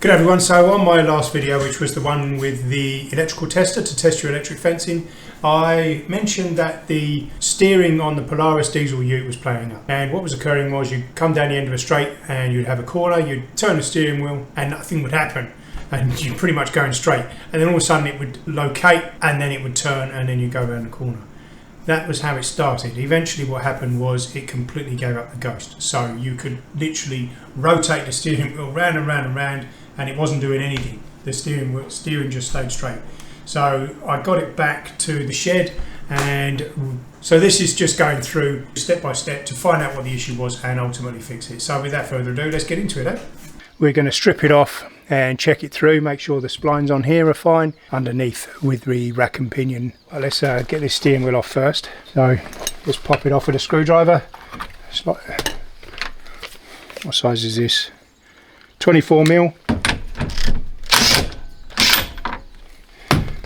Good everyone, so on my last video, which was the one with the electrical tester to test your electric fencing, I mentioned that the steering on the Polaris diesel ute was playing up, and what was occurring was you'd come down the end of a straight and you'd have a corner, you'd turn the steering wheel and nothing would happen and you're pretty much going straight, and then all of a sudden it would locate and then it would turn and then you go around the corner. That was how it started. Eventually what happened was it completely gave up the ghost, so you could literally rotate the steering wheel round and round and round and it wasn't doing anything. The steering just stayed straight. So I got it back to the shed, and so this is just going through step by step to find out what the issue was and ultimately fix it. So without further ado, let's get into it. We're going to strip it off and check it through, make sure the splines on here are fine underneath with the rack and pinion. Well, let's get this steering wheel off first. So let's pop it off with a screwdriver. It's like, what size is this? 24mm.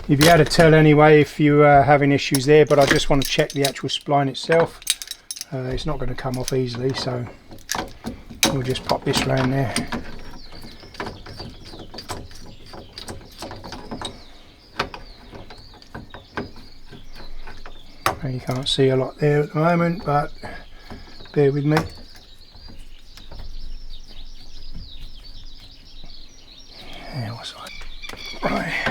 You'll be able to tell anyway if you are having issues there, but I just want to check the actual spline itself. It's not going to come off easily, so we'll just pop this round there. You can't see a lot there at the moment, but bear with me. Yeah, what's that? Right.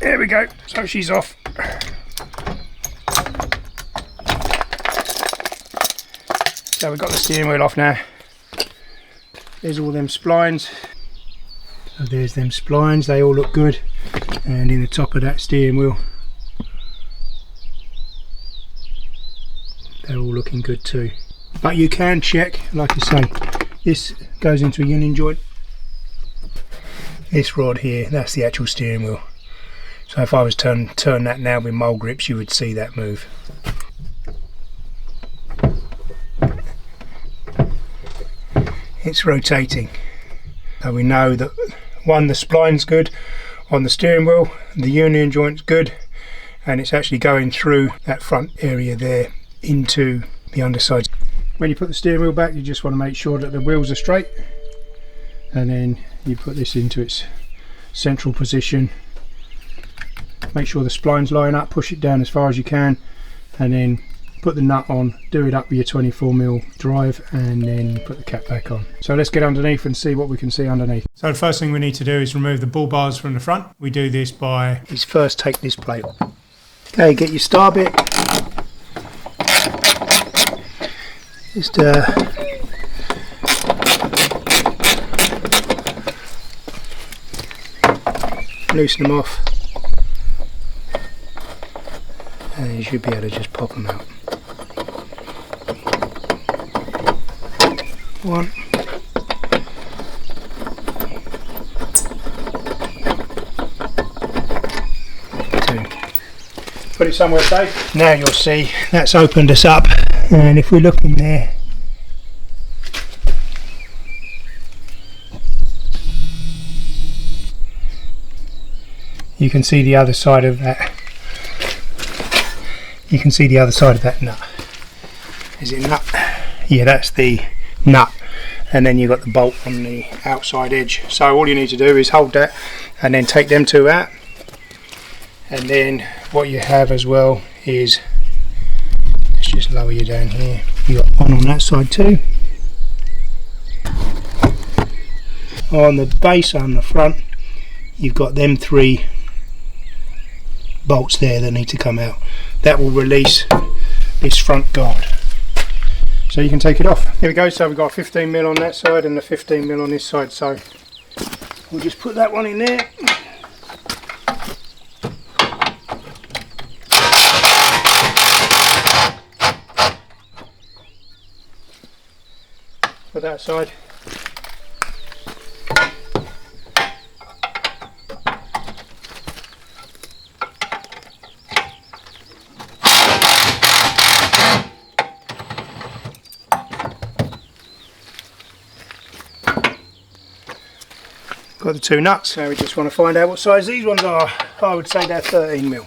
There we go, so she's off. So we've got the steering wheel off now. There's all them splines. So there's them splines, they all look good. And in the top of that steering wheel, they're all looking good too. But you can check, like I say, this goes into a union joint. This rod here, that's the actual steering wheel. So if I was to turn that now with mole grips, you would see that move. It's rotating. So we know that one, the spline's good on the steering wheel, the union joint's good, and it's actually going through that front area there into the underside. When you put the steering wheel back, you just want to make sure that the wheels are straight, and then you put this into its central position. Make sure the splines line up, push it down as far as you can, and then put the nut on, do it up with your 24mm drive, and then put the cap back on. So let's get underneath and see what we can see underneath. So the first thing we need to do is remove the bull bars from the front. We do this by first take this plate off. Okay, get your star bit. Just loosen them off, and you should be able to just pop them out. One. Two. Put it somewhere safe. Now you'll see that's opened us up, and if we look in there, you can see the other side of that. You can see the other side of that nut. Is it nut? Yeah, that's the nut, and then you've got the bolt on the outside edge. So all you need to do is hold that and then take them two out, and then what you have as well is, let's just lower you down here, you got one on that side too. On the base on the front, you've got them three bolts there that need to come out. That will release this front guard, so you can take it off. Here we go. So we've got 15mm on that side and the 15mm on this side, so we'll just put that one in there. For that side. Got the two nuts, so we just want to find out what size these ones are. I would say they're 13mm.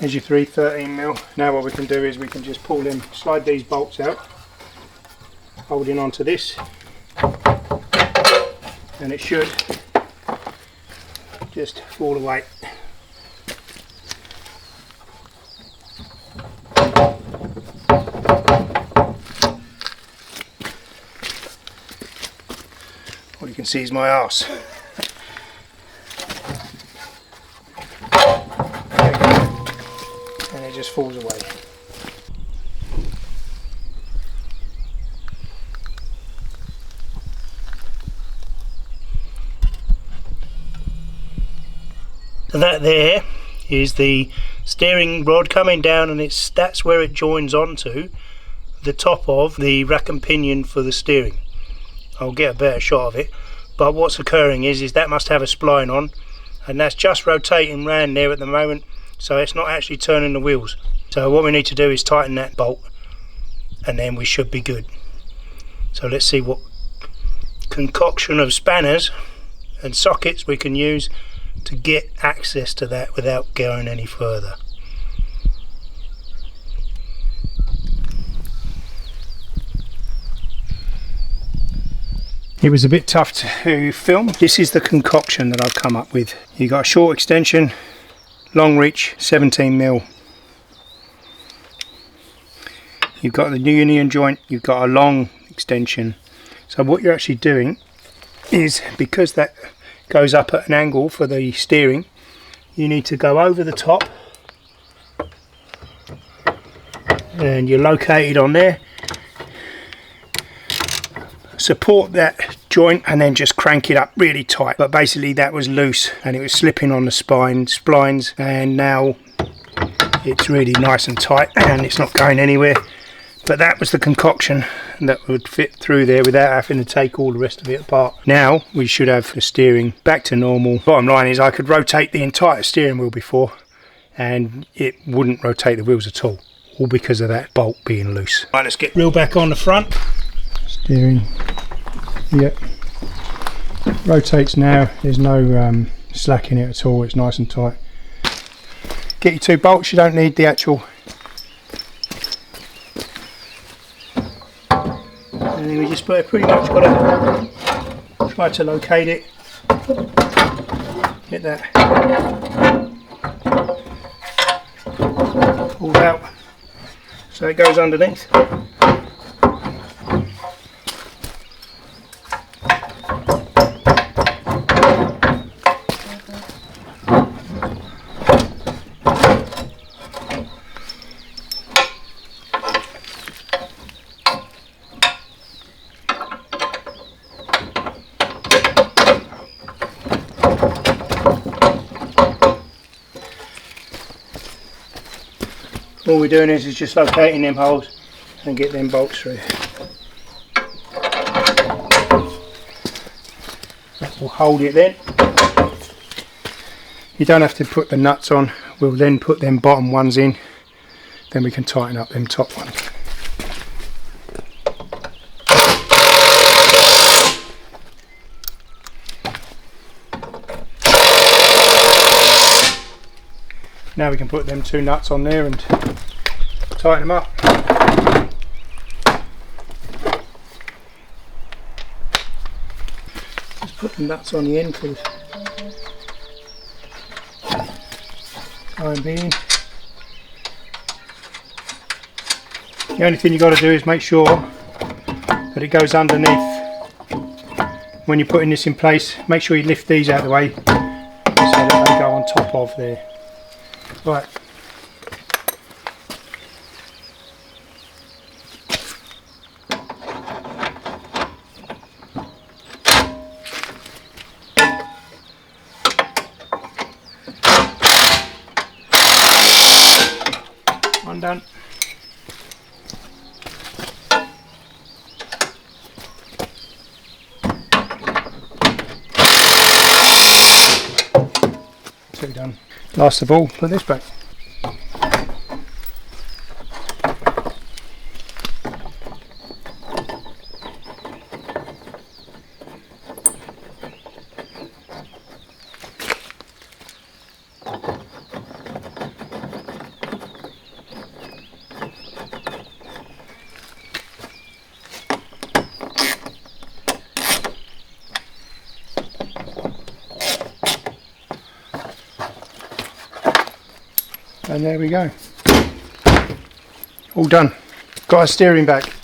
Here's your 13mm. Now what we can do is we can just pull them, slide these bolts out, holding onto this, and it should just fall away. All you can see is my arse. And it just falls away. So that there is the steering rod coming down, and that's where it joins onto the top of the rack and pinion for the steering. I'll get a better shot of it, but what's occurring is that must have a spline on, and that's just rotating round there at the moment, so it's not actually turning the wheels. So what we need to do is tighten that bolt, and then we should be good. So let's see what concoction of spanners and sockets we can use to get access to that without going any further. It was a bit tough to film. This is the concoction that I've come up with. You've got a short extension, long reach 17mm. You've got the union joint, you've got a long extension. So what you're actually doing is, because that goes up at an angle for the steering, you need to go over the top, and you're located on there. Support that joint and then just crank it up really tight. But basically that was loose and it was slipping on the splines, and now it's really nice and tight and it's not going anywhere. But that was the concoction that would fit through there without having to take all the rest of it apart. Now we should have the steering back to normal. Bottom line is I could rotate the entire steering wheel before and it wouldn't rotate the wheels at all because of that bolt being loose. Right, let's get reel back on the front. Steering, yep, rotates now. There's no slack in it at all. It's nice and tight. Get your 2 bolts. You don't need the actual. And then we just pretty much got to try to locate it. Get that pulled out so it goes underneath. All we're doing is just locating them holes and get them bolts through. That will hold it then. You don't have to put the nuts on. We'll then put them bottom ones in. Then we can tighten up them top ones. Now we can put them 2 nuts on there and tighten them up. Just put the nuts on the end for the time being. The only thing you've got to do is make sure that it goes underneath. When you're putting this in place, make sure you lift these out of the way so that they go on top of there. Right. One done. Two done. Last of all, put this back. And there we go. All done. Got our steering back.